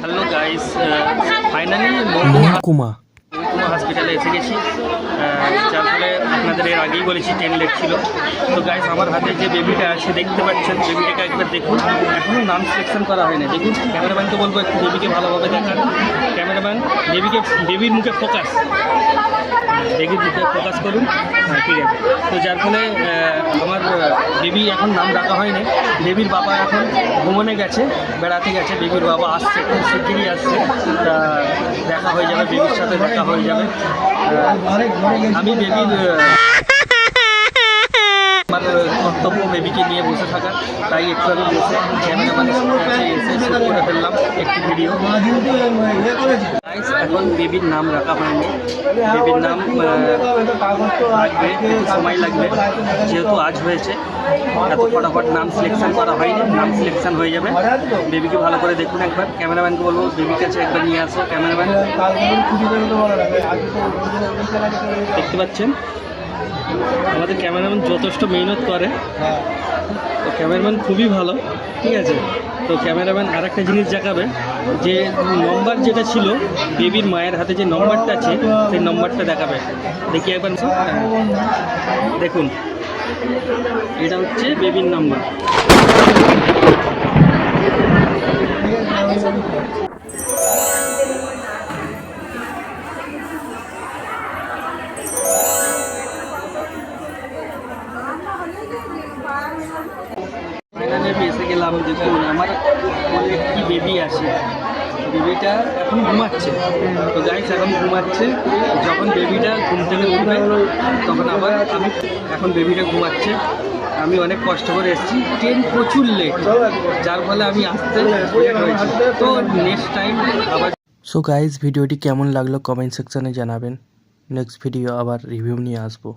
Hello guys, finally মহকুমা হসপিটালে এসে গেছি। যার ফলে আপনাদের এর আগেই বলেছি 10 লেট ছিল। তো গাইস, আমার হাতে যে বেবিটা আছে দেখতে পাচ্ছেন, বেবিটাকে একবার দেখুন। এখনও নাম সিলেকশন করা হয়নি। দেখুন, ক্যামেরাম্যানকে বলবো একটু বেবিকে ভালোভাবে দেখান। ক্যামেরাম্যান, বেবির মুখে ফোকাস, বেবির মুখে ফোকাস করুন। হ্যাঁ, ঠিক আছে। তো যার ফলে আমার বেবি এখন নাম ডাকা হয়নি। বেবির বাবা এখন ভ্রমণে গেছে, বেড়াতে গেছে। বেবির বাবা আসছে, খুব শিগগিরই আসছে। দেখা হয়ে যাবে, বেবির সাথে দেখা হয়ে যাবে। আমি বেবির আমার কর্তব্য বেবিকে নিয়ে বসে থাকা, তাই একটু আমি বসে ক্যামেরাম্যানের কাছে এসে শুট করে ফেললাম একটি ভিডিও। এখন বেবির নাম রাখা হয়নি। বেবির নাম লাগবে, একটু সময় লাগবে, যেহেতু আজ হয়েছে। এত ফটাফট নাম সিলেকশন করা হয়নি, নাম সিলেকশন হয়ে যাবে। বেবিকে ভালো করে দেখুন একবার। ক্যামেরাম্যানকে বলবো বেবির কাছে একবার নিয়ে আসো। ক্যামেরাম্যান, দেখতে পাচ্ছেন আমাদের ক্যামেরাম্যান যথেষ্ট মেহনত করে। তো ক্যামেরাম্যান খুবই ভালো, ঠিক আছে। তো ক্যামেরাম্যান আর একটা জিনিস দেখাবে, যে নম্বর যেটা ছিল বেবির মায়ের হাতে, যে নম্বরটা আছে সেই নম্বরটা দেখাবে। দেখি একবার, দেখুন, এটা হচ্ছে বেবির নাম্বার। ফাইনালি আমি এসে গেলাম। দেখুন আমার কোলে কি বেবি আছে। বেবিটা এখন ঘুমাচ্ছে। তো গাইস, এখন ঘুমাচ্ছে। যখন বেবিটা ঘুম থেকে উঠবে তখন আবার আমি, এখন বেবিটা ঘুমাচ্ছে। আমি অনেক কষ্ট করে এসেছি, ট্রেন প্রচুর লেট, যার ফলে আমি আসতে লেট হয়েছি। তো নেক্সট টাইম আবার। সো গাইস, ভিডিওটি কেমন লাগলো কমেন্ট সেকশানে জানাবেন। নেক্সট ভিডিও আবার রিভিউ নিয়ে আসবো।